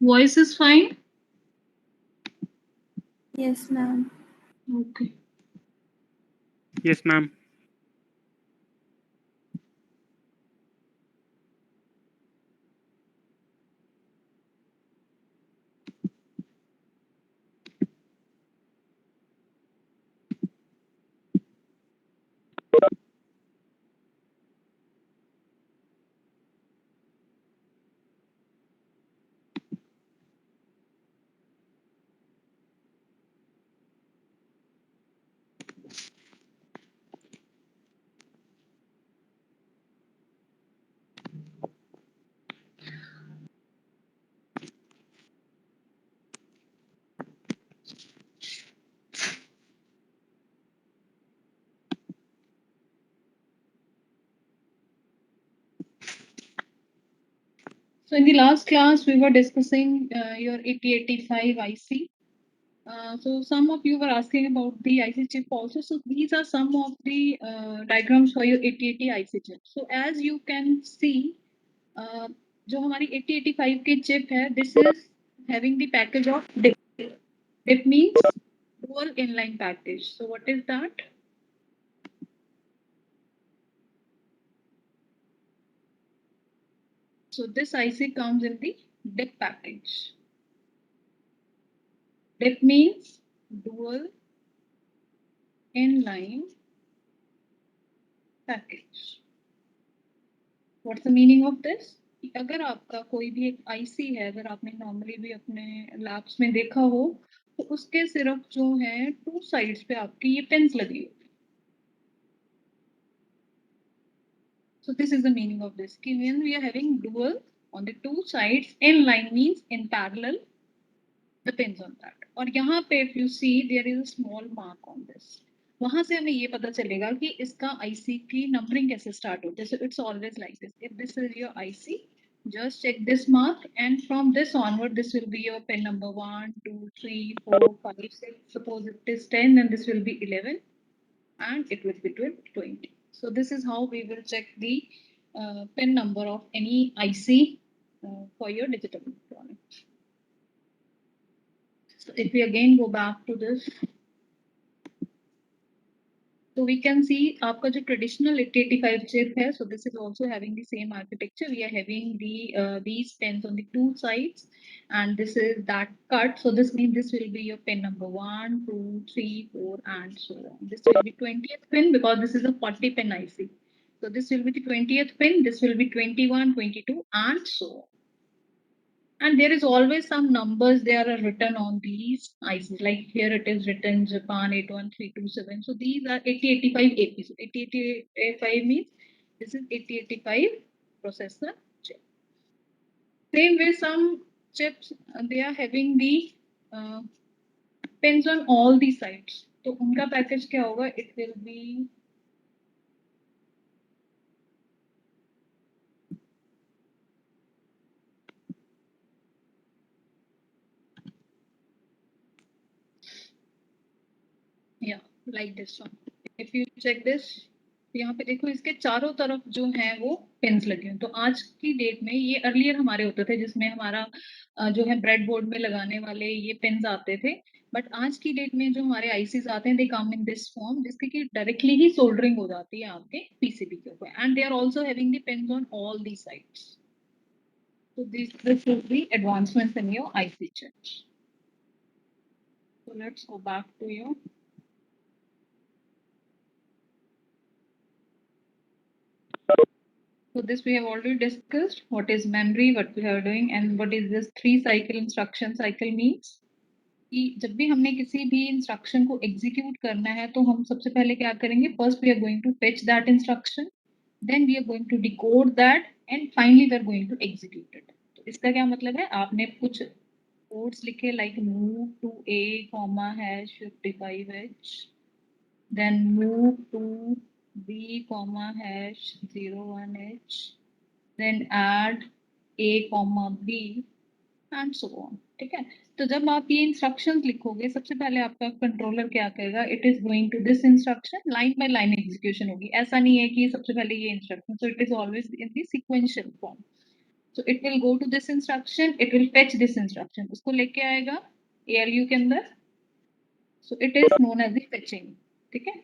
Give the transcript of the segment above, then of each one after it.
Voice is fine? Yes, ma'am. Okay. Yes, ma'am. So in the last class, we were discussing your 8085 IC. So some of you were asking about the IC chip also. So these are some of the diagrams for your 8080 IC chip. So as you can see, जो हमारी 8085 के chip है, this is having the package of DIP. DIP means dual inline package. So what is that? So this IC comes in the DIP package. DIP means dual inline package. What's the meaning of this? कि अगर आपका कोई भी एक IC है, अगर आपने normally भी अपने लैब्स में देखा हो, तो उसके सिर्फ जो है टू साइड्स पे आपकी ये पेन्स लगी होगी. So this is the meaning of this. कि when we are having dual on the two sides, in line means in parallel, the pins on that. और यहाँ पे if you see there is a small mark on this. वहां से हमें ये पता चलेगा कि इसका IC की नंबरिंग कैसे स्टार्ट होती है. So it's always like this. If this is your IC, just check this mark, and from this onward, this will be your pin number 1, 2, 3, 4, 5, 6. Suppose it is 10, then this will be 11, and it will be 20. So this is how we will check the pin number of any IC for your digital electronics. So if we again go back to this, so we can see आपका जो traditional 8085 chip है, so this is also having the same architecture. We are having the these pins on the two sides, and this is that cut. So this means this will be your pin number 1, 2, 3, 4, and so on. This will be 20th pin because this is a 40 pin IC. So this will be the 20th pin. This will be 21, 22, and so on. And there is always some numbers they are written on these ICs. Like here it is written Japan 81327. So these are 8085 AP. So 8085 means this is 8085 processor chip. Same way some chips they are having the uh, pins on all the sides. तो उनका package क्या होगा? It will be yeah, like this one. If you check this, यहाँ पे देखो इसके चारों तरफ जो है वो पिन्स लगे हैं. तो आज की डेट में ये अर्लियर हमारे होते थे जिसमें हमारा जो है ब्रेड बोर्ड में लगाने वाले ये पिन्स आते थे. बट आज की डेट में जो हमारे आईसीज आते हैं दे कम इन दिस फॉर्म जिसकी कि डायरेक्टली ही सोल्डरिंग हो जाती है आपके पीसीबी के ऊपर. And they are also having the pins on all the sides. So this is the advancements in your IC chips. So let's go back to your So this we have already discussed what is memory, what we are doing, and what is this 3 cycle instruction cycle means. कि जब भी हमने किसी भी instruction को execute करना है तो हम सबसे पहले क्या करेंगे? First we are going to fetch that instruction, then we are going to decode that, and finally we are going to execute it. तो इसका क्या मतलब है? आपने कुछ कोड्स लिखे like move to A comma hash 55h, then move to b comma hash 01h, then add a comma b and so on. ठीक है. तो जब आप ये इंस्ट्रक्शंस लिखोगे सबसे पहले आपका कंट्रोलर क्या करेगा? It is going to this instruction, line by line execution होगी. ऐसा नहीं है कि सबसे पहले ये instruction. So it is always in the sequential form. So it will go to this instruction, it will fetch this instruction, उसको लेके आएगा ALU के अंदर. So it is known as the fetching. ठीक है,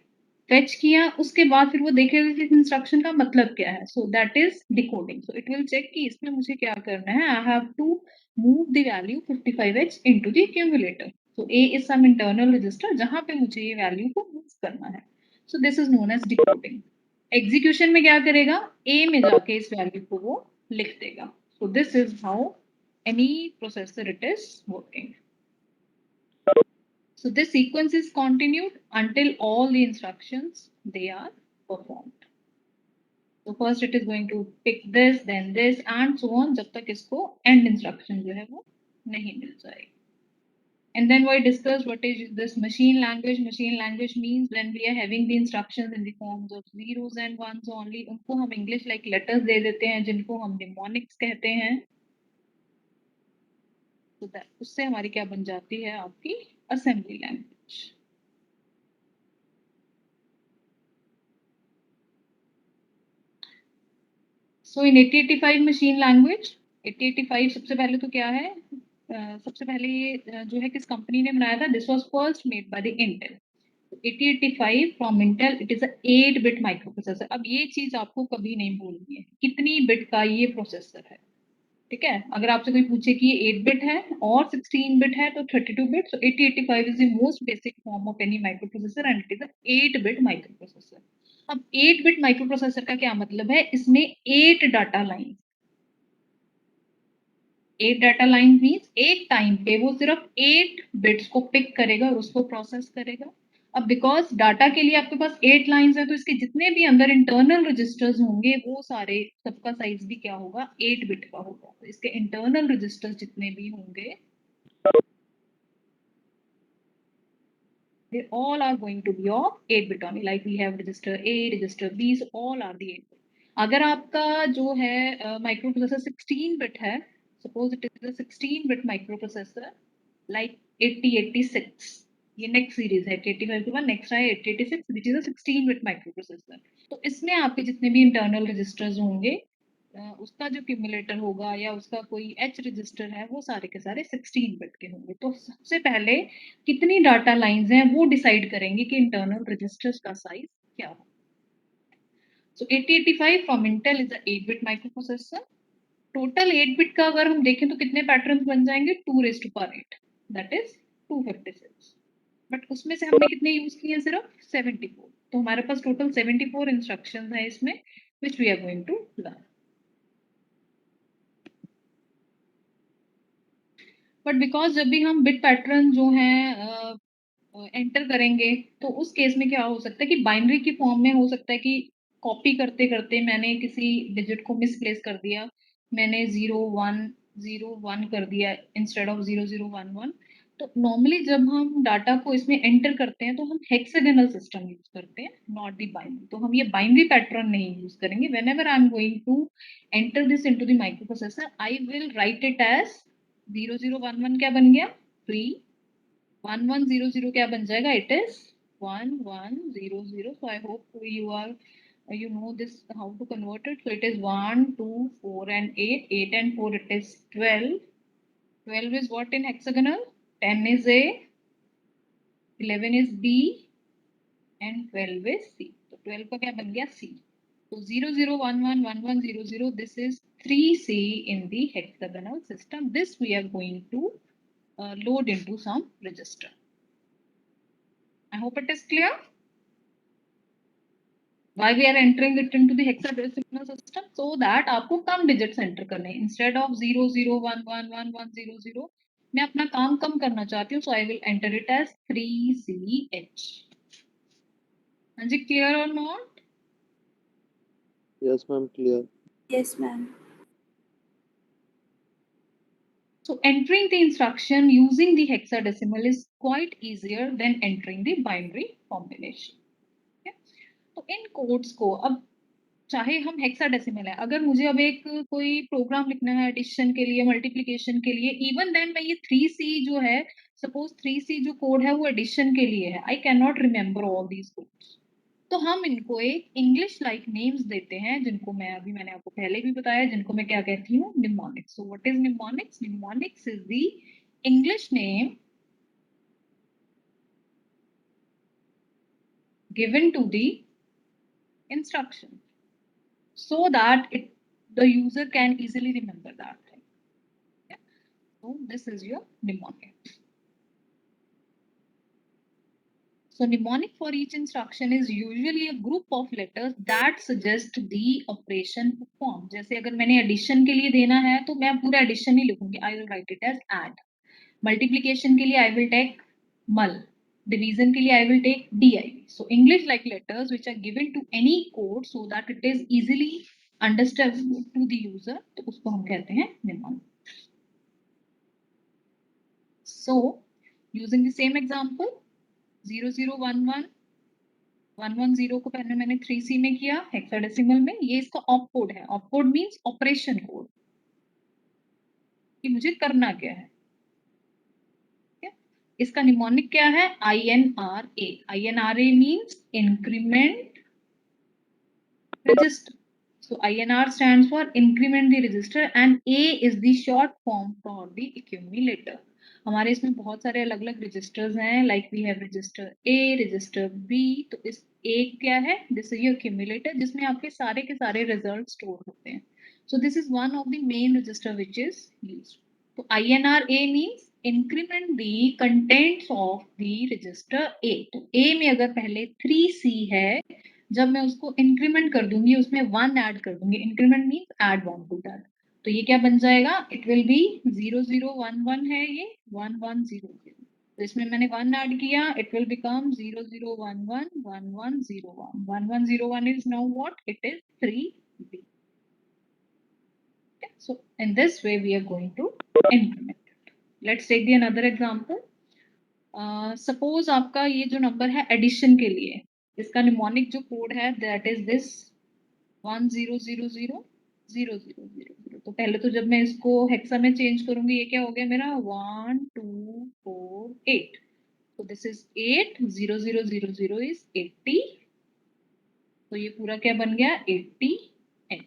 fetch किया, उसके बाद फिर वो देखेगा कि इस इंस्ट्रक्शन का मतलब क्या है. So that is decoding. So it will check कि इसमें मुझे क्या करना है. I have to move the value 55H into the accumulator. So A is some internal register जहाँ पे मुझे ये वैल्यू को मूव करना है. So this is known as decoding. Execution में क्या करेगा, A में जाके इस वैल्यू को वो लिख देगा. So this is how any processor it is working. So this sequence is continued until all the instructions they are performed. So first it is going to pick this, then this and so on जब तक इसको end instruction जो है वो नहीं मिल जाएगी. And then we discussed what is this machine language. Machine language means when we are having the instructions in the forms of zeros and ones only. उनको हम English like letters दे देते हैं जिनको हम mnemonics कहते हैं. So that उससे हमारी क्या बन जाती है आपकी assembly language. So in 8085 machine language, 8085 सबसे पहले तो क्या है, सबसे पहले ये जो है किस कंपनी ने बनाया था. This was first made by the Intel. 8085 from Intel, it is a 8-bit microprocessor. अब ये चीज आपको कभी नहीं भूलनी है, कितनी बिट का ये प्रोसेसर है. ठीक है, अगर आपसे कोई पूछे कि ये 8-bit है और 16-bit है तो 32-bit. So 8085 is the most basic form of any microprocessor and it is a 8-bit microprocessor. अब 8-bit माइक्रोप्रोसेसर का क्या मतलब है, इसमें 8 data line. 8 data line means एक टाइम पे वो सिर्फ 8 बिट्स को पिक करेगा और उसको प्रोसेस करेगा. अब बिकॉज डाटा के लिए आपके पास 8 लाइंस है तो इसके जितने भी अंदर इंटरनल रजिस्टर्स होंगे वो सारे सबका साइज भी क्या होगा, 8 बिट का होगा. तो इसके इंटरनल रजिस्टर्स जितने भी होंगे they all are going to be of 8 bit only, like we have register A, register B, so all are the 8 bit. अगर आपका जो है माइक्रोप्रोसेसर 16 बिट है, suppose it is a 16 bit microprocessor like 8086, ये next series है. 8085 के बाद next है 8086 which is a 16 bit microprocessor. तो इसमें आपके जितने भी इंटरनल रजिस्टर्स होंगे उसका जो क्यूमुलेटर होगा या उसका कोई एच रजिस्टर है वो सारे के सारे 16 बिट के होंगे. तो सबसे पहले कितनी डाटा लाइंस हैं वो डिसाइड करेंगे कि इंटरनल रजिस्टर्स का साइज क्या हो. सो 8085 from Intel is a 8-bit microprocessor. Total 8 bit का अगर हम देखें तो कितने पैटर्न्स बन जाएंगे, 2⁸, दैट इज 256. बट उसमें से हमने कितने यूज किए, सिर्फ 74. तो हमारे पास टोटल 74 इंस्ट्रक्शंस हैं इसमें which we are going to learn. But because जब भी हम बिट पैटर्न जो है एंटर करेंगे तो उस केस में क्या हो सकता है कि बाइनरी की फॉर्म में हो सकता है कि कॉपी करते करते मैंने किसी डिजिट को मिसप्लेस कर दिया, मैंने 0 1 0 1 कर दिया इंस्टेड ऑफ 0 0 1 1. तो नॉर्मली जब हम डाटा को इसमें एंटर करते हैं तो हम हेक्सागोनल सिस्टम यूज करते हैं, नॉट दी बाइनरी. तो हम ये बाइनरी पैटर्न नहीं यूज करेंगे. Whenever I am going to enter this into the microprocessor I will write it as 0 0 1 1 क्या बन गया 3, 1 1 0 0 क्या बन जाएगा, it is 1 1 0 0. So I hope you are you know this how to convert it. So it is 1 2 4 and 8, 8 and 4 it is 12. 12 is what in hexagonal, 10 is A, 11 is B and 12 is C. तो 12 का क्या बन गया C. So 0 0 1 1 1 1 0 0, this is 3C in the hexagonal system. This we are going to load into some register. I hope it is clear. Why we are entering it into the hexadecimal system, so that आपको कम digits enter करने हैं. Instead of 0 0 1 1 1 1 0 0, मैं अपना काम कम करना चाहती हूँ, so I will enter it as 3CH. हाँ जी, clear or not? Yes, ma'am, clear. Yes, ma'am. So entering the instruction using the hexadecimal is quite easier than entering the binary combination. Okay? तो इन codes को अब चाहे हम hexadecimal है, अगर मुझे अब एक कोई प्रोग्राम लिखना है एडिशन के लिए, मल्टीप्लिकेशन के लिए, इवन देन मैं ये 3C जो है, सपोज 3C जो कोड है वो एडिशन के लिए है, I can not remember all these codes. तो हम इनको एक इंग्लिश लाइक नेम्स देते हैं, जिनको मैंने आपको पहले भी बताया, जिनको मैं क्या कहती हूँ, mnemonics. So what is mnemonics? Mnemonics is the English name given to the instruction so that the user can easily remember that thing. Yeah. So this is your mnemonic. So mnemonic for each instruction is usually a group of letters that suggest the operation performed. जैसे अगर मैंने addition के लिए देना है तो मैं पूरा addition ही लिखूंगी. I will write it as add. Multiplication के लिए I will take mul. Division के लिए I will take div. So English like letters which are given to any code so that it is easily understandable to the user. तो उसको हम कहते हैं mnemonic. So using the same example, 0011 110 को पहले मैंने 3C में किया हेक्साडेसिमल में. ये इसका ऑप कोड है. Op code means operation code, कि मुझे करना क्या है. इसका निमोनिक क्या है? INRA. INRA means increment register. So INR stands for increment the register and A is the short form for the accumulator. हमारे इसमें बहुत सारे अलग अलग रजिस्टर्स हैं, like we have register A, register B. तो इस A क्या है? दिस इज योर accumulator, जिसमें आपके सारे के सारे रिजल्ट स्टोर होते हैं. सो this is one of the main register which is used. तो INRA means increment the contents of the register A. तो A में अगर पहले 3C है, जब मैं उसको इंक्रीमेंट कर दूंगी, उसमें 1 ऐड कर दूंगी. Increment means add 1 to that. तो ये क्या बन जाएगा? इट विल बी 0011 है ये 1100. तो इसमें मैंने 1 ऐड किया, it will become 0011 1101. 1101 is now what? It is 3B. So in this way we are going to increment it. Let's take the another example. Suppose आपका ये जो नंबर है एडिशन के लिए, इसका निमोनिक जो कोड है दैट इज दिस 10000000. तो पहले तो जब मैं इसको हेक्सा में चेंज करूंगी, ये क्या हो गया मेरा 1248. तो दिस इज 8. 0000 इज 80. तो ये पूरा क्या बन गया? 80H,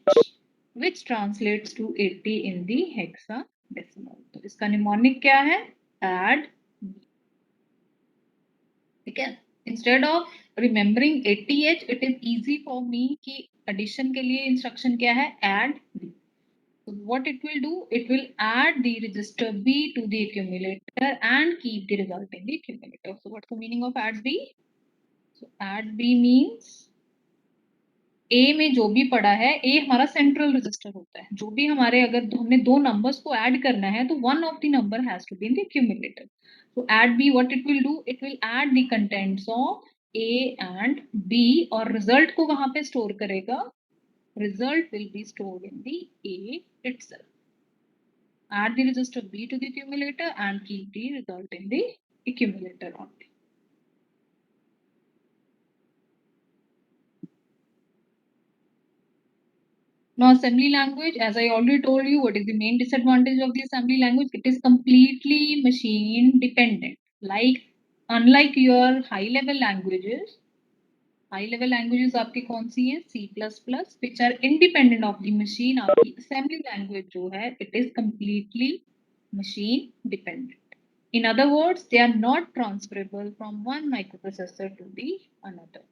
which translates to 80 in the hexadecimal. तो इसका निमोनिक क्या है? add. ठीक है. Instead of remembering 80H, it is easy for me कि एडिशन के लिए इंस्ट्रक्शन क्या है? add B. So what it will do? It will add the register B to the accumulator and keep the result in the accumulator. So what's the meaning of add B? So add B means A में जो भी पड़ा है, A हमारा central register होता है. जो भी हमारे, अगर हमने दो नंबर्स को ऐड करना है तो one of the number has to be in the accumulator. So add B, what it will do? It will add the contents of A and B और result को वहां पे स्टोर करेगा. Result will be stored in the A itself. Add the register B to the accumulator and keep the result in the accumulator only. Now assembly language, as I already told you, what is the main disadvantage of the assembly language? It is completely machine dependent. Like unlike your high level languages आपकी कौन सी है? C++, which are independent of the machine. आपकी assembly language जो है, it is completely machine dependent. In other words, they are not transferable from one microprocessor to the another.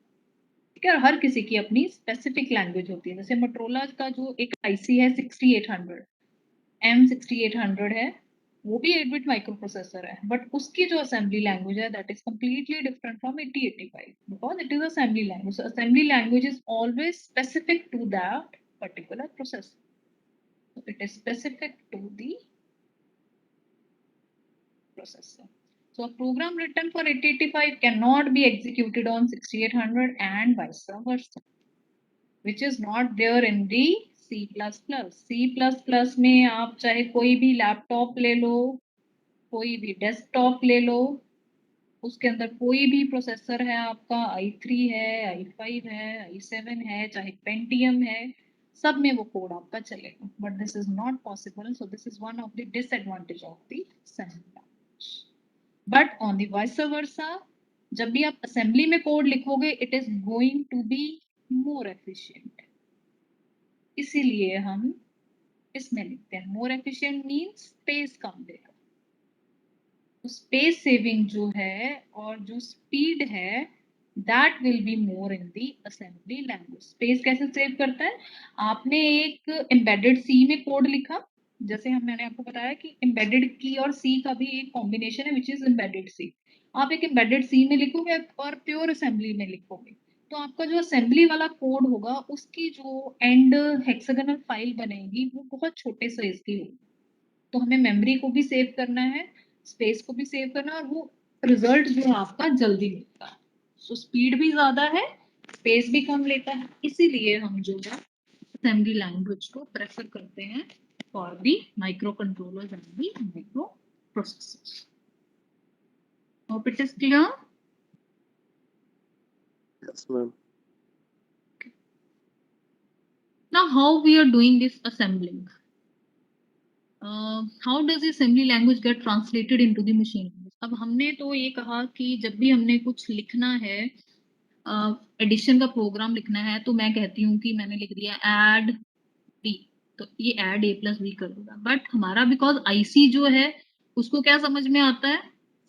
ठीक है. हर किसी की अपनी स्पेसिफिक लैंग्वेज होती है. जैसे मोटरोला का जो एक आईसी है 6800 M6800 है, वो भी 8-bit माइक्रो प्रोसेसर है, बट उसकी जो असेंबली लैंग्वेज है that is completely different from 8085 because it is assembly language. So assembly language is always specific to that particular processor. So it is specific to the processor. So a program written for 8085 cannot be executed on 6800 and vice versa, which is not there in the C++. C++ में आप चाहे कोई भी laptop ले लो, कोई भी desktop ले लो, उसके अंदर कोई भी प्रोसेसर है आपका, i3 है, i5 है, i7 है, चाहे पेंटियम है, सब में वो कोड आपका चलेगा. But this is not possible. So this is one of the disadvantage of the assembly language. But on the vice versa, जब भी आप असेंबली में कोड लिखोगे it is going to be more efficient, इसीलिए हम इसमें लिखते हैं। मोर एफिशिएंट मीन्स स्पेस कम देगा। तो स्पेस सेविंग जो है और जो स्पीड है that will be more in the assembly language. Space कैसे सेव करता है? आपने एक एम्बेडेड सी में कोड लिखा, जैसे मैंने आपको बताया कि एम्बेडेड की और सी का भी एक कॉम्बिनेशन है विच इज एम्बेडेड सी। आप एक एम्बेडेड सी में लिखोगे और प्योर असेंबली में लिखोगे, तो आपका जो असेंबली वाला कोड होगा उसकी जो एंड हेक्सागोनल फाइल बनेगी वो बहुत छोटे साइज की होगी। तो हमें मेमोरी को भी सेव करना है, स्पेस को भी सेव करना है, और वो रिजल्ट जो है आपका जल्दी मिलता है। सो स्पीड भी ज्यादा है, स्पेस भी कम लेता है, इसीलिए हम जो है असेंबली लैंग्वेज को प्रेफर करते हैं for the micro controllers and the micro processors. Hope it is clear? Yes, ma'am. Now how we are doing this assembling? How does the assembly language get translated into the machine language? अब हमने तो ये कहा कि जब भी हमने कुछ लिखना है, एडिशन का प्रोग्राम लिखना है, तो मैं कहती हूँ कि मैंने लिख दिया ऐड बी, तो ये ऐड ए प्लस बी कर देगा। बट हमारा बिकॉज आईसी जो है उसको क्या समझ में आता है?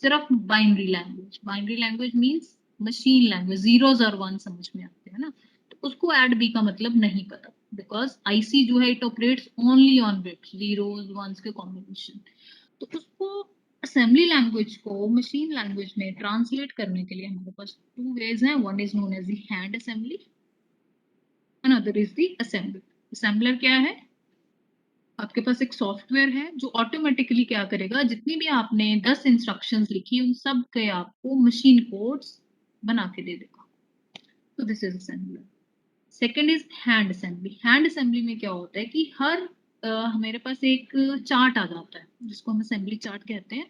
सिर्फ binary language. Binary language means machine language, zeros और वन समझ में आते हैं ना, तो उसको ऐड बी का मतलब नहीं पता, बिकॉज आईसी जो है it operates only on bits, zeros ones के कॉम्बिनेशन। तो उसको असेंबली लैंग्वेज को मशीन लैंग्वेज में ट्रांसलेट करने के लिए हमारे पास टू वेज हैं। One is known as the hand assembly, another is the assembler. Assembler क्या है? आपके पास एक सॉफ्टवेयर है जो ऑटोमेटिकली क्या करेगा, जितनी भी आपने 10 इंस्ट्रक्शंस लिखी उन सब के आपको मशीन कोड्स बना के दे देगा। तो this is assembler. Second is hand assembly. Hand assembly में क्या होता है कि हर मेरे पास एक चार्ट आ जाता है जिसको हम असेंबली चार्ट कहते हैं।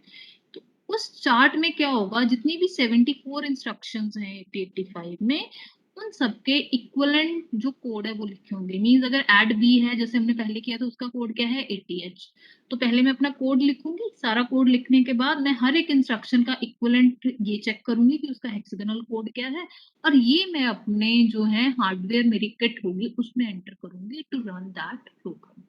तो उस चार्ट में क्या होगा, जितनी भी 74 इंस्ट्रक्शंस हैं 8085 में, उन सबके इक्वलेंट जो कोड है वो लिखे होंगे। मींस अगर ऐड बी है जैसे हमने पहले किया था, उसका कोड क्या है 80h, तो पहले मैं अपना कोड लिखूंगी। सारा कोड लिखने के बाद मैं हर एक इंस्ट्रक्शन का इक्वलेंट ये चेक करूंगी कि उसका हेक्सागोनल कोड क्या है, और ये मैं अपने जो है हार्डवेयर मेरी किट होगी उसमें एंटर करूंगी टू रन दैट प्रोग्राम।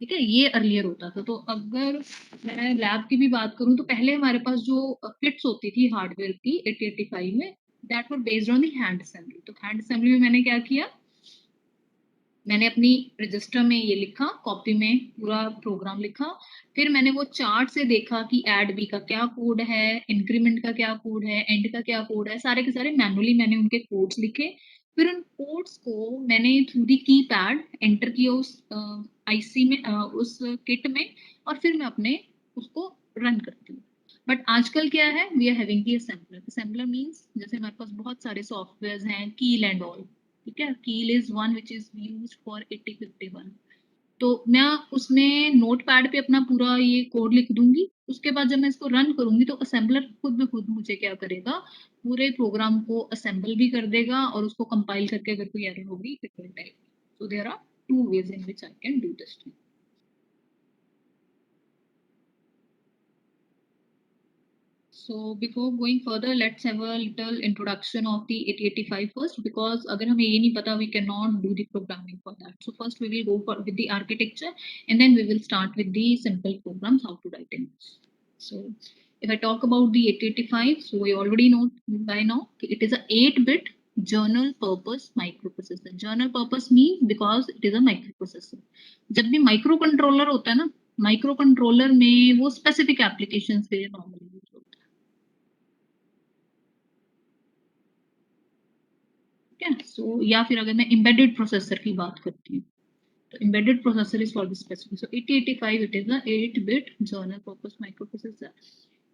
ठीक है, ये अर्लियर होता था। तो अगर मैं लैब की भी बात करूं तो पहले हमारे पास जो किट्स होती थी हार्डवेयर की 8085 में, that were based on the hand assembly. तो हैंड असेंबली में मैंने क्या किया, मैंने अपनी रजिस्टर में ये लिखा, कॉपी में पूरा प्रोग्राम लिखा, फिर मैंने वो चार्ट से देखा कि ऐड बी का क्या कोड है, इंक्रीमेंट का क्या कोड है, एंड का क्या कोड है, सारे के सारे मैनुअली मैंने उनके कोड्स लिखे। फिर उन कोड्स को मैंने थ्रू दी कीपैड एंटर किया उस आईसी में, उस किट में, और फिर मैं अपने उसको रन करती हूँ। बट आजकल क्या है, we are having the assembler. Assembler means जैसे हमारे पास बहुत सारे सॉफ्टवेयर हैं, कील एंड ऑल। ठीक है, कील is one which is used for 8051। तो मैं उसमें नोट पैड पे अपना पूरा ये कोड लिख दूंगी, उसके बाद जब मैं इसको रन करूंगी तो असेंबलर खुद ब खुद मुझे क्या करेगा, पूरे प्रोग्राम को असेंबल भी कर देगा, और उसको कंपाइल करके अगर कोई एरर होगी it will tell. So there are two ways in which I can do this thing. So before going further, let's have a little introduction of the 8085 first, because अगर हमें ये नहीं पता, we cannot do the programming for that. So first we will go for with the architecture, and then we will start with the simple programs how to write in this. So if I talk about the 8085, so we already know by now it is a 8-bit journal purpose microprocessor. Journal purpose means because it is a microprocessor. जब भी microcontroller होता है ना, microcontroller में वो specific applications के लिए normally use होता है। ठीक है, सो या फिर अगर मैं एम्बेडेड प्रोसेसर की बात करती हूँ, तो embedded processor is for the specific. So 8085 it is a 8-bit general purpose microprocessor.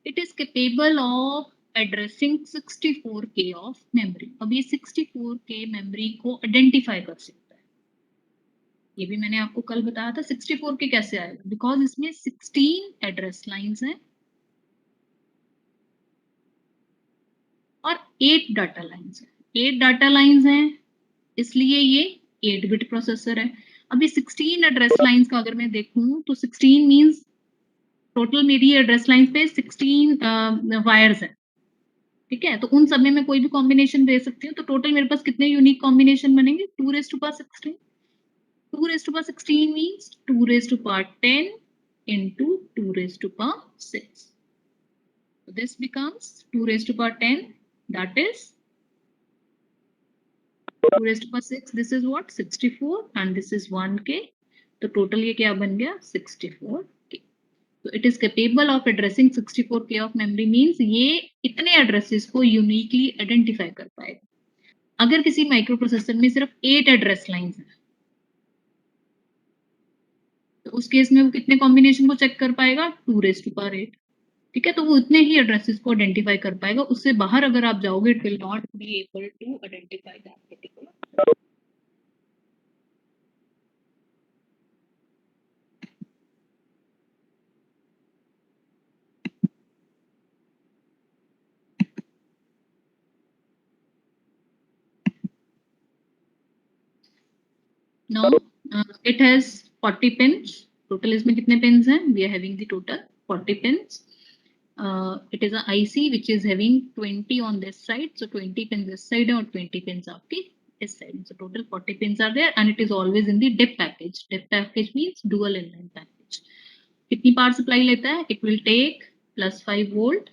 It is capable of addressing 64K of memory. अब ये 64K मेमोरी को आइडेंटिफाई कर सकता है। ये भी मैंने आपको कल बताया था 64K कैसे आएगा, बिकॉज इसमें 16 एड्रेस लाइंस हैं और 8 डाटा लाइंस हैं। 8 डाटा लाइंस हैं इसलिए ये 8-bit प्रोसेसर है। अभी 16 एड्रेस लाइंस का अगर मैं देखूं तो 16 मींस टोटल मेरी एड्रेस लाइंस पे 16 वायर्स है। ठीक है, तो उन सब में मैं कोई भी कॉम्बिनेशन दे सकती हूँ। तो टोटल मेरे पास कितने यूनिक कॉम्बिनेशन बनेंगे? 2 raise to power 16। 2 raised to power 16 means 2 raised to power 10 into 2 raised to power 6. So this becomes 2 raised to power 10, that is 2 raised to power 6. This is what? 64 and this is 1k. तो total ये क्या बन गया? 64k. So it is capable of addressing 64k of memory means ये इतने addresses को uniquely identify कर पाएगा. अगर किसी माइक्रोप्रोसेसर में सिर्फ 8 एड्रेस लाइंस हैं तो उस केस में वो कितने कॉम्बिनेशन को चेक कर पाएगा? 2 रेज़ टू पावर 8. ठीक है, तो वो उतने ही एड्रेसेस को आइडेंटिफाई कर पाएगा. उससे बाहर अगर आप जाओगे it will not be able to identify that particular. Now it has 40 pins. Total इसमें कितने पिन्स हैं? We are having the total 40 pins. It is a IC which is having 20 on this side, so 20 pins this side और 20 pins आपकी इस side. So total 40 pins are there and it is always in the DIP package. DIP package means dual inline package. कितनी power supply लेता है? It will take +5 volt.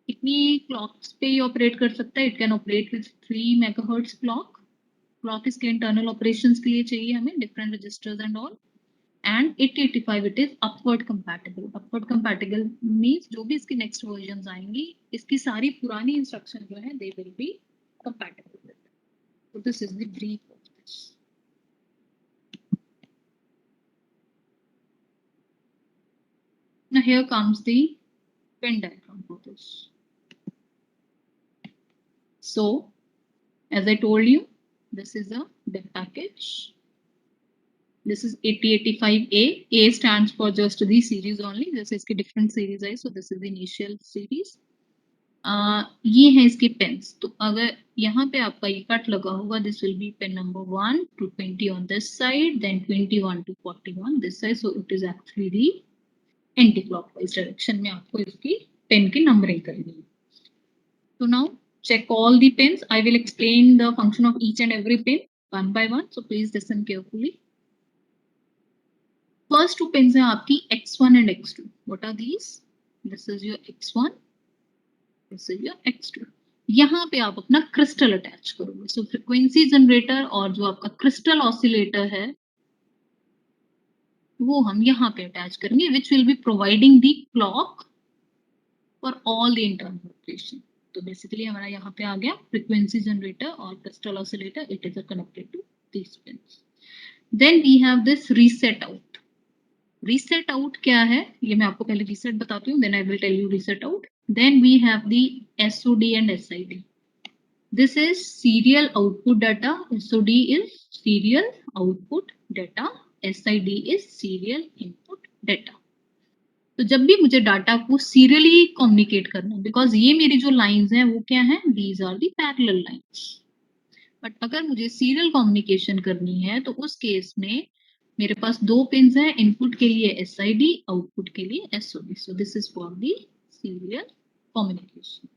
कितनी clocks पे ये operate कर सकता है? It can operate with 3 megahertz clock. Clock इसके इंटरनल ऑपरेशंस के लिए चाहिए हमें, different registers and all. And 8085 it is upward compatible. Upward compatible means जो भी इसकी नेक्स्ट वर्जन्स आएंगी इसकी सारी पुरानी इंस्ट्रक्शन जो है they will be compatible with. So this is the brief of this. Now here comes the pin diagram for this. So as I told you, this is a DIP package. This is 8085A. A stands for just the series only. जैसे इसकी different series है, so this is the initial series. ये है इसके pins. तो अगर यहाँ पे आपका ये कट लगा होगा, this will be pin number 1 to 20 on this side, then 21 to 41 this side. So it is actually the anti-clockwise direction में आपको इसकी pin की numbering करनी है. So now check all the pins. I will explain the function of each and every pin one by one. So please listen carefully. First two pins हैं आपकी X1 and X2. What are these? This is your X1. This is your X2. यहाँ पे आप अपना crystal attach करोगे. सो frequency generator और जो आपका क्रिस्टल ऑसिलेटर है वो हम यहाँ पे अटैच करेंगे, which will be providing the clock for all the internal operation. तो बेसिकली हमारा यहाँ पे आ गया फ्रीक्वेंसी जनरेटर और crystal oscillator. It is connected to these pins. Then we have this reset out. Reset out क्या है ये मैं आपको पहले रीसेट बताती हूँ, then I will tell you reset out. Then we have the SOD and SID. This is serial output data. SOD is serial output data, SID is serial input data. तो जब भी मुझे डाटा को serially communicate करना है, because ये मेरी जो लाइंस हैं वो क्या हैं? These are the parallel lines. But अगर मुझे सीरियल कम्युनिकेशन करनी है तो उस केस में मेरे पास दो पिन्स हैं, इनपुट के लिए SID, आउटपुट के लिए SOD. So this is for the serial communication.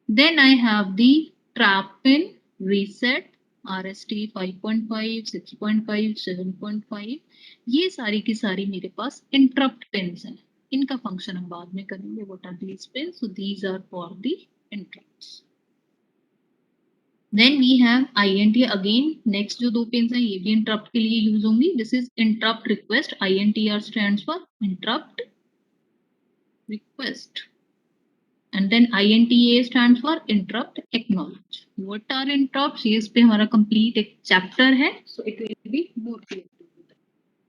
Then I have the trap pin, reset, RST 5.5, 6.5, 7.5. ये सारी की सारी मेरे पास इंटरप्ट पिन्स हैं. इनका फंक्शन हम बाद में करेंगे. What are these pins? So these are for the interrupts. Then we have INT again. Next जो दो पिन्स हैं ये भी इंटरप्ट के लिए यूज होंगी. This is interrupt request. INTR stands for interrupt request. And then INTA stands for interrupt acknowledge. What are interrupts? ये इस पे हमारा complete एक chapter है. So it will be more clear to you.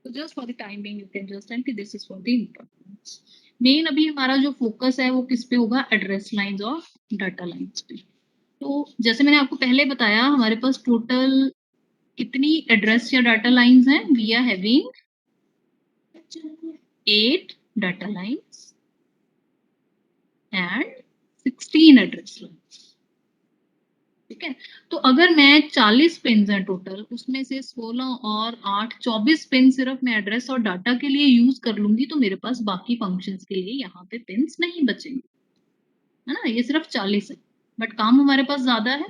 So just for the time being you can just understand कि this is for the interrupts. Main अभी हमारा जो focus है वो किस पे होगा? Address lines और data lines पे. तो जैसे मैंने आपको पहले बताया हमारे पास टोटल कितनी एड्रेस या डाटा लाइंस हैं? We are having 8 data lines and 16 address lines. ठीक है, तो अगर मैं 40 पिन्स हैं टोटल, उसमें से 16 और 8 24 पिन सिर्फ मैं एड्रेस और डाटा के लिए यूज कर लूंगी तो मेरे पास बाकी फंक्शंस के लिए यहाँ पे पिन्स नहीं बचेंगे. है ना, ये सिर्फ 40 है, बट काम हमारे पास ज्यादा है,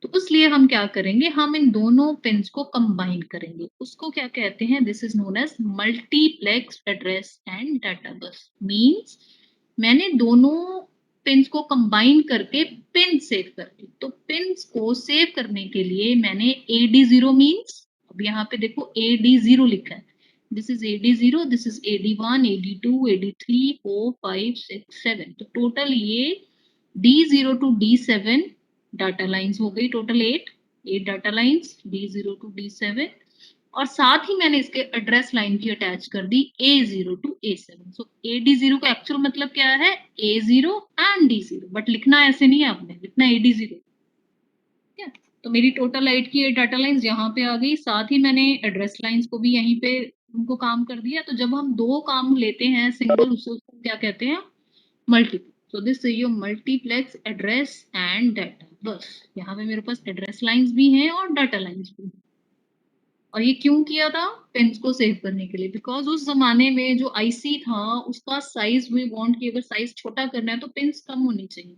तो इसलिए हम क्या करेंगे, हम इन दोनों पिन्स को कंबाइन करेंगे, उसको क्या कहते हैं, this is known as multiplex address and data bus. Means मैंने दोनों पिन्स को कंबाइन करके पिन सेव कर दी। तो पिन्स को सेव करने के लिए मैंने AD0 मींस, अब यहाँ पे देखो AD0 लिखा है, this is AD0, this is AD1, AD2, AD3, 4, 5, 6, 7, तो टोटल ये D0 to D7 data lines हो गई, total 8 data lines D0 to D7, और साथ ही मैंने इसके एड्रेस लाइन की अटैच कर दी A0 to A7। So AD0 का एक्चुअल मतलब क्या है, A0 एंड D0, बट लिखना ऐसे नहीं है, आपने लिखना AD0। ठीक है, तो मेरी टोटल 8 की 8 डाटा लाइंस यहाँ पे आ गई, साथ ही मैंने एड्रेस लाइंस को भी यहीं पे उनको काम कर दिया। तो जब हम दो काम लेते हैं सिंगल, उसको क्या कहते हैं, multiplex. So this is your multiplex address and data बस। यहाँ पे मेरे पास एड्रेस लाइंस भी हैं और डाटा लाइंस भी हैं। और ये क्यों किया था, पिन्स को सेव करने के लिए, बिकॉज उस जमाने में जो आईसी था उसका साइज वी वांट कि अगर साइज छोटा करना है तो पिन्स कम होनी चाहिए,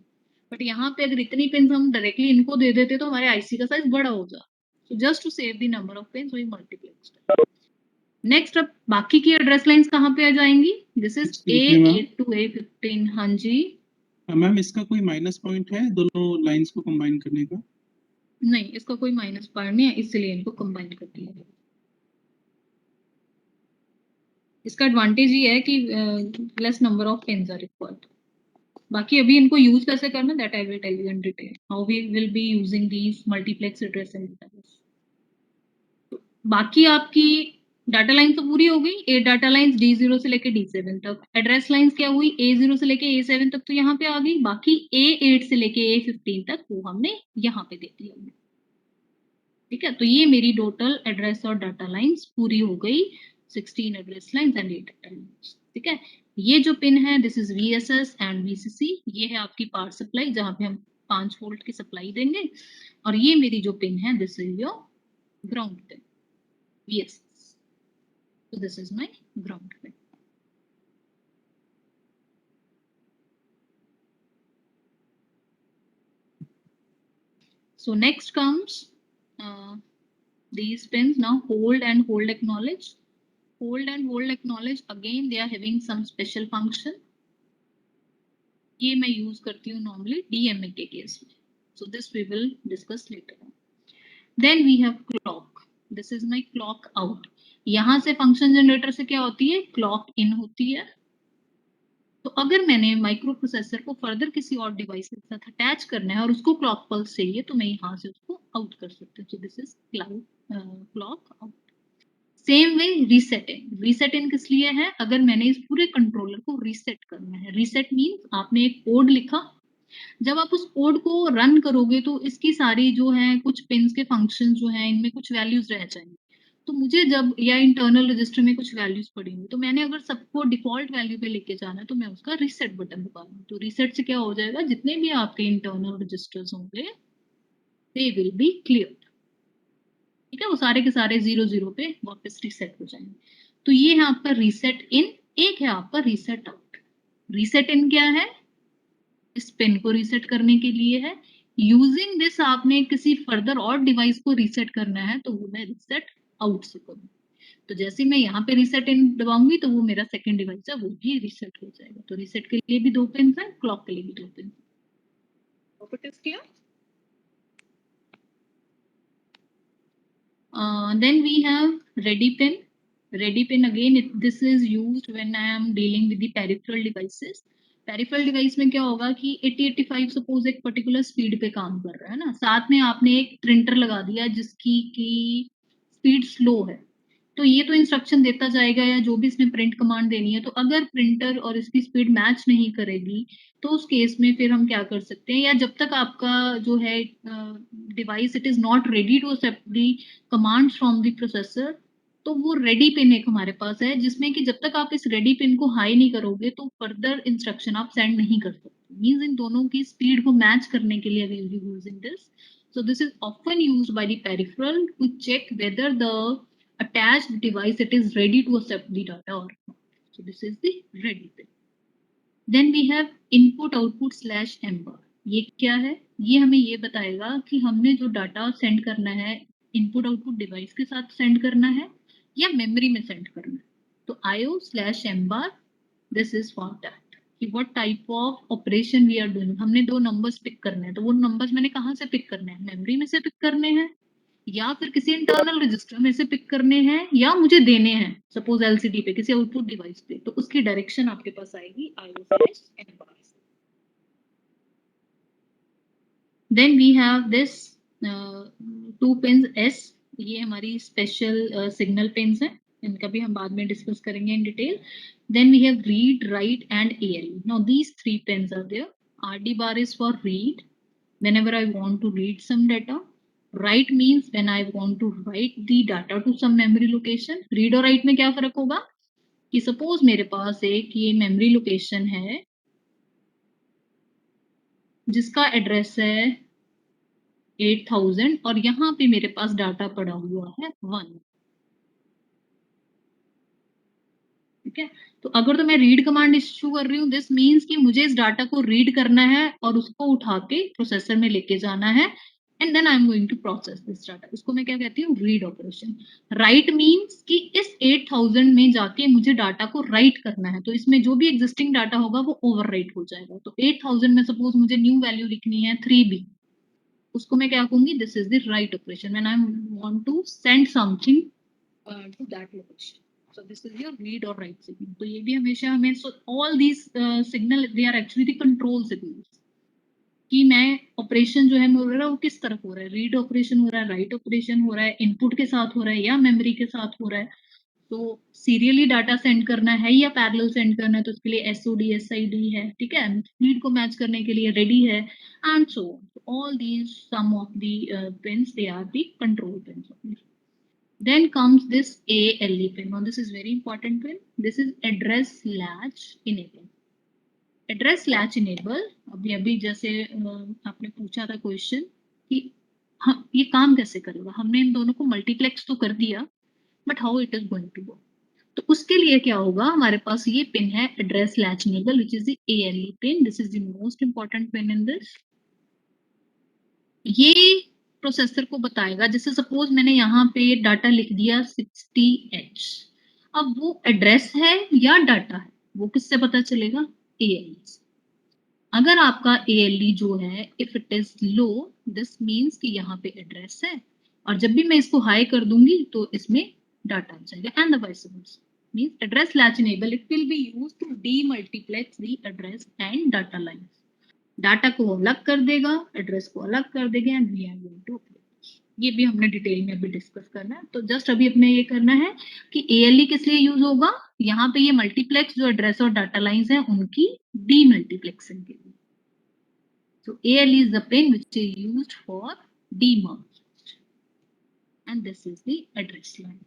बट यहाँ पे अगर इतनी पिन्स हम डायरेक्टली इनको दे देते तो हमारे आईसी का साइज बड़ा हो जाता। So just to save the number of pins we multiplexed। Next, अब बाकी की एड्रेस लाइंस कहाँ पे आ जाएंगी, this is A8 to A15। हाँ जी, मैम इसका कोई माइनस पॉइंट है दोनों लाइंस को कंबाइन करने का? नहीं, इसका कोई माइनस पॉइंट नहीं है, इसलिए इनको कंबाइन कर दिया है। इसका एडवांटेज ये है कि less number of pins are required. बाकी अभी इनको यूज कैसे करना, that I will tell you in detail, how we will be using these multiplex address and database. बाकी आपकी डाटा लाइन तो पूरी हो गई, 8 डाटा लाइंस D0 से लेके D7 तक। एड्रेस लाइंस क्या हुई, A0 से लेके A7 तक तो यहाँ पे आ गई, बाकी A8 से लेके A15 तक वो हमने यहाँ पे दे दिया। ठीक है, तो ये मेरी टोटल एड्रेस और डाटा लाइंस पूरी हो गई, 16 address lines and 8 data lines. ठीक है, ये जो पिन है this is VSS and VCC, ये है आपकी पावर सप्लाई जहां पे हम 5 वोल्ट की सप्लाई देंगे, और ये मेरी जो पिन है this is your ground pin VSS। So this is my ground pin. So next comes these pins. Now hold and hold acknowledge. Hold and hold acknowledge, again they are having some special function. ये मैं use करती हूँ normally DMA के case में. So this we will discuss later on. Then we have clock. This is my clock out. यहाँ से function generator से क्या होती है, क्लॉक इन होती है। तो अगर मैंने माइक्रो प्रोसेसर को फर्दर किसी और डिवाइस के साथ अटैच करना है और उसको क्लॉक पल्स चाहिए तो मैं यहाँ से उसको आउट कर सकती हूँ। So this is clock out. Same way reset in. Reset in किस लिए है, अगर मैंने इस पूरे कंट्रोलर को रीसेट करना है। रीसेट मीन्स आपने एक कोड लिखा, जब आप उस कोड को रन करोगे तो इसकी सारी जो है कुछ पिन्स के फंक्शन जो है इनमें कुछ वैल्यूज रह जाएंगे। तो मुझे जब या इंटरनल रजिस्टर में कुछ वैल्यूज पड़ी हुई तो मैंने अगर सबको डिफॉल्ट वैल्यू पे लेके जाना है तो मैं उसका रीसेट बटन दबाऊंगी। तो रीसेट से क्या हो जाएगा, जितने भी आपके इंटरनल रजिस्टर्स होंगे दे विल बी क्लियर। ठीक है, वो सारे के सारे 0 पे वापस रीसेट हो जाएंगे। तो ये है आपका रीसेट इन, एक है आपका रीसेट आउट। रीसेट इन क्या है, इस पिन को रीसेट करने के लिए है। यूजिंग दिस आपने किसी फर्दर और डिवाइस को रीसेट करना है तो वो मैं रीसेट आउट से करूँ। तो जैसे मैं यहाँ पे रीसेट इन दबाऊंगी तो वो मेरा सेकंड डिवाइस है वो भी रीसेट हो जाएगा। तो रीसेट के लिए भी 2 पिन है, क्लॉक के लिए भी 2 पिन। प्रॉपर्टीज क्या, then we have ready pin. Ready pin again this is used when I am dealing with the peripheral devices. Peripheral device में क्या होगा कि 8085 सपोज एक पर्टिकुलर स्पीड पे काम कर रहा है ना, साथ में आपने एक प्रिंटर लगा दिया जिसकी की स्पीड स्लो है, तो ये तो इंस्ट्रक्शन देता जाएगा या जो भी इसने प्रिंट कमांड देनी है। तो अगर प्रिंटर और इसकी स्पीड मैच नहीं करेगी तो उस केस में फिर हम क्या कर सकते हैं, या जब तक आपका जो है device it is not ready to accept the commands from the processor, तो वो रेडी पिन एक हमारे पास है जिसमें कि जब तक आप इस रेडी पिन को हाई नहीं करोगे तो फर्दर इंस्ट्रक्शन आप सेंड नहीं कर सकते। मींस इन दोनों की स्पीड को मैच करने के लिए we will be using this. So this is often used by the peripheral to check whether the attached device it is ready to accept the data or not. So this is the ready pin. Then we have input output slash m bar. ये क्या है? ये हमें ये बताएगा कि हमने जो डाटा सेंड करना है इनपुट आउटपुट डिवाइस के साथ सेंड करना है या मेमोरी में सेंड करना है. तो IO slash m bar, this is for that. कि what type of operation we are doing. हमने दो नंबर्स पिक करने हैं, तो वो नंबर्स मैंने कहाँ से पिक करने हैं? मेमोरी में से पिक करने हैं या फिर किसी इंटरनल रजिस्टर में से पिक करने हैं या मुझे देने हैं सपोज LCD पे किसी आउटपुट डिवाइस पे, तो उसकी डायरेक्शन आपके पास आएगी IO/M bar. Then we have this 2 pins S. ये हमारी स्पेशल सिग्नल पिन्स हैं, इनका भी हम बाद में डिस्कस करेंगे in detail. Then we have read, write and ALE. Now these 3 pins are there. RD bar is for read, whenever I want to read some data. Write means when I want to write the data to some memory location. Read और write में क्या फर्क होगा कि suppose मेरे पास एक ये memory location है जिसका एड्रेस है 8000 और यहाँ पे मेरे पास डाटा पड़ा हुआ है 1. ठीक है, तो अगर तो मैं रीड कमांड इशू कर रही हूँ, दिस मीन्स कि मुझे इस डाटा को रीड करना है और उसको उठा के प्रोसेसर में लेके जाना है and then I am going to process this data. इसको मैं क्या कहती हूँ? Read operation. राइट मीन्स कि इस 8000 में जाके मुझे डाटा को राइट करना है, तो इसमें जो भी एग्जिस्टिंग डाटा होगा वो ओवर राइट हो जाएगा. तो 8000 में सपोज मुझे न्यू वैल्यू लिखनी है 3B, उसको मैं क्या कहूंगी? This is the write operation when I want to send something to that location. So this is your read or write signal. तो ये भी हमेशा हमें, so all these signal they are actually the control signals. कि मैं operation जो है हो रहा है वो किस तरफ हो रहा है? रीड ऑपरेशन हो रहा है, राइट ऑपरेशन हो रहा है, इनपुट के साथ हो रहा है या मेमोरी के साथ हो रहा है. तो सीरियली डाटा सेंड करना है या पैरेलल सेंड करना है, तो उसके लिए SOD SID है. ठीक है, रीड को मैच करने के लिए रेडी है and so all these some of the pins they are the control pins. Then comes this ALE pin. Now this is very important pin. This is address latch enable. Address latch enable, अभी जैसे आपने पूछा था question कि हाँ ये काम कैसे करेगा. हमने इन दोनों को मल्टीप्लेक्स तो कर दिया, but how it is going to go. तो उसके लिए क्या होगा, हमारे पास ये पिन है address latch enable which is the ALE pin. This is the most important pin in this. ये प्रोसेसर को बताएगा, जैसे सपोज मैंने यहाँ पे डाटा लिख दिया 60H. अब वो एड्रेस है या डाटा है वो किससे पता चलेगा? ALE से. अगर आपका ALE जो है if it is low, this means कि यहाँ पे एड्रेस है और जब भी मैं इसको हाई कर दूंगी तो इसमें डाटा आ जाएगा and the vice versa. Means address latch enable it will be used to demultiplex the address and data lines. Data को अलग कर देगा, एड्रेस को अलग कर देगा and we are going to. ये भी हमने डिटेल में अभी डिस्कस करना है. तो जस्ट अभी अपने ये करना है कि ALE किस लिए यूज होगा. यहाँ पे ये मल्टीप्लेक्स जो एड्रेस और डाटा लाइंस हैं उनकी डीमल्टीप्लेक्सिंग के लिए. So ALE is the pin which is used for demerge, and this is the address line.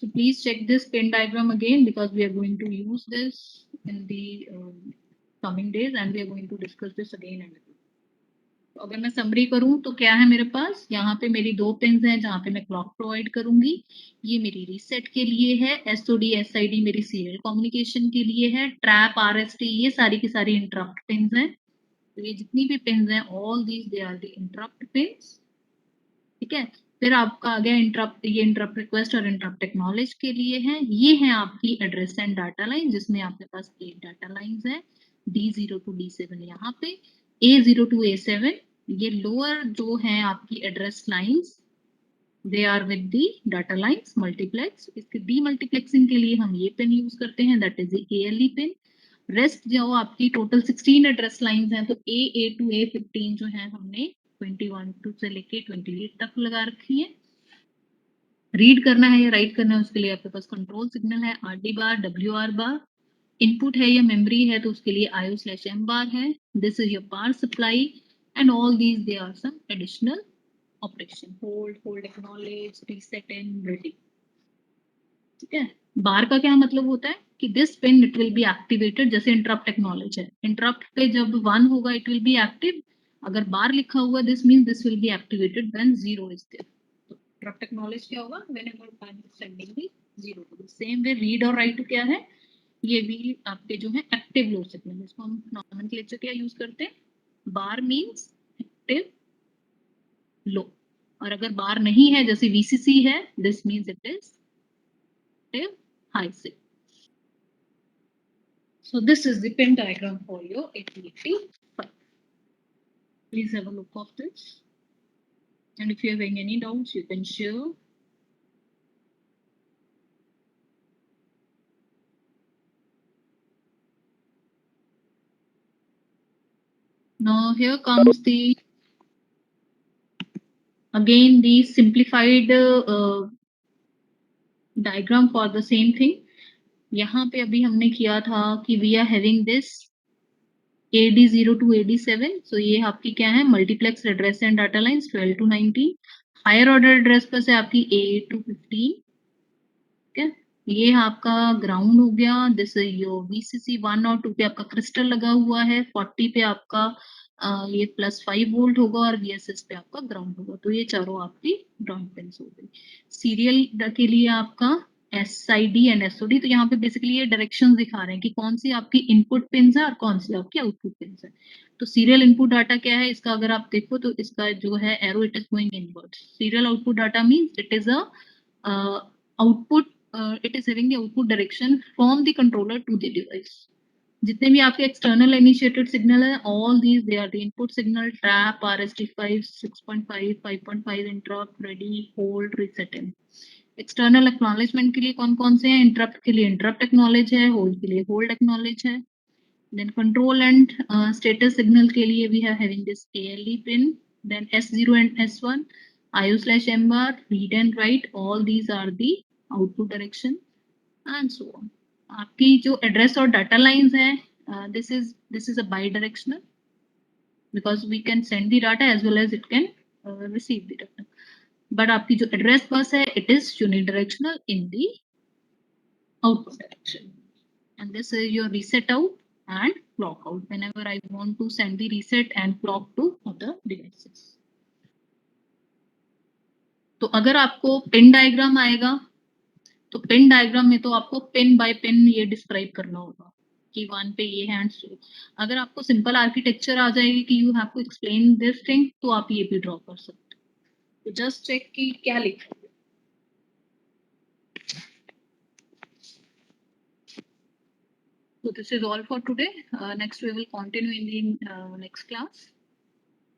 So please check this pin diagram again because we are going to use this in the coming days and we are going to discuss this again and again. तो अगर मैं summary करूं तो क्या है मेरे पास, यहाँ पे मेरी 2 पिन्स हैं जहाँ पे मैं क्लॉक प्रोवाइड करूंगी. ये मेरी रीसेट के लिए है, SOD SID मेरी सीरियल कम्युनिकेशन के लिए है, ट्रैप RST ये सारी की सारी इंटरप्ट पिन्स हैं. तो ये जितनी भी पिन्स हैं all these they are the interrupt pins. ठीक है, फिर आपका आ गया इंटरप्ट, ये इंटरप्ट रिक्वेस्ट और इंटरप्ट एक्नॉलेज के लिए है. ये है आपकी एड्रेस एंड डाटा लाइन जिसमें आपके पास 8 डाटा लाइंस है, D0 to D7 यहाँ पे, A0 to A7. ये लोअर जो है आपकी address lines they are with the data lines multiplex. इसके डीमल्टीप्लेक्सिंग के लिए हम ये पिन यूज करते हैं, that is the ALE pin. Rest जो आपकी टोटल 16 एड्रेस लाइंस हैं, तो A to A15 जो है हमने 21 से लेके 28 तक लगा रखी है. रीड करना है या राइट करना है उसके लिए आपके पास कंट्रोल सिग्नल है, RD बार, WR बार. इनपुट है या मेमोरी है तो उसके लिए IO/M bar है. This is your power supply and all these they are some additional operation, hold acknowledge, reset and ready. ठीक है, बार का क्या मतलब होता है कि this pin it will be activated. जैसे इंटरप्ट एक्नॉलेज है, इंटरप्ट पे जब 1 होगा इट विल बी एक्टिव. अगर बार लिखा हुआ this means this will be activated when 0 is there. Interrupt acknowledge क्या होगा, whenever pin is sending the 0 same way read और राइट क्या है, ये भी आपके जो है एक्टिव लो सिग्नल, इसको हम नॉमेनक्लेचर क्या यूज करते हैं, बार मींस एक्टिव लो, और अगर बार नहीं है जैसे VCC है, this means it is active high signal. So this is the pin diagram for your 8085. Please have a look of this. And if you are having any doubts, you can share. Now here comes the again the simplified diagram for the same thing. यहाँ पे अभी हमने किया था कि we are having this AD0 to AD7. So ये आपकी क्या है, multiplex address and data lines 12 to 19. Higher order address पर से आपकी A8 to 15. ठीक है, ये आपका ग्राउंड हो गया. दिस इज योर VCC 1 और 2 पे आपका क्रिस्टल लगा हुआ है. 40 पे आपका ये +5 वोल्ट होगा और VSS पे आपका ग्राउंड होगा. तो ये चारों आपकी ग्राउंड पिन्स हो गई. सीरियल के लिए आपका SID एंड SOD. तो यहाँ पे बेसिकली ये डायरेक्शन दिखा रहे हैं कि कौन सी आपकी इनपुट पिन्स है और कौन सी आपकी आउटपुट पिन्स है. तो सीरियल इनपुट डाटा क्या है इसका, अगर आप देखो तो इसका जो है arrow it is going inward. Serial output data means it is a output, it is having the output direction from the controller to the device. जितने भी आपके external initiated signal है, all these they are the input signal, trap, RST5, 6.5, 5.5, interrupt, ready, hold, reset in. External acknowledgement के लिए कौन कौन से हैं, interrupt के लिए interrupt acknowledge है, hold के लिए hold acknowledge है. Then control and status signal के लिए we are having this ALE pin, then S0 and S1, IO/M bar, read and write, all these are the output direction and so on. आपकी जो address और data lines है, this is a bidirectional because we can send the data as well as it can receive the data. But आपकी जो address bus है, it is unidirectional in the output direction. And this is your reset out and clock out whenever I want to send the reset and clock to other devices. तो अगर आपको pin diagram आएगा तो pin diagram में तो आपको pin bye pin ये describe करना होगा कि 1 पे ये है एंड सो. अगर आपको सिंपल आर्किटेक्चर आ जाएगी कि you have to explain this thing, तो आप ये भी ड्रॉ कर सकते हो. तो जस्ट चेक कि क्या लिखा है. So this is all for today. Next we will continue in the next class.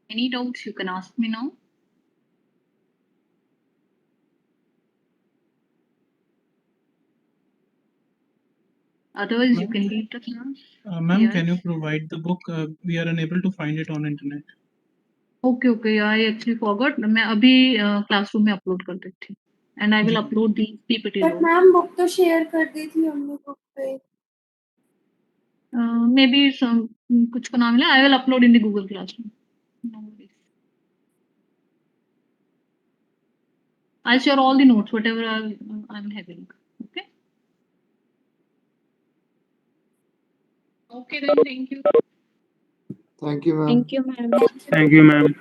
Any doubts you can ask me now. Otherwise you can leave the class. Ma'am, Yes. can you provide the book? We are unable to find it on internet. Okay. I actually forgot. मैं अभी classroom में upload कर देती हूँ. And I will जी. upload the PPT. But ma'am book तो share कर दी थी हमने बुक पे. Maybe some कुछ को ना मिला. I will upload in the Google Classroom. No worries. I'll share all the notes, whatever I'm having. Okay. Okay then. Thank you. Thank you, ma'am. Thank you, ma'am. Thank you, ma'am.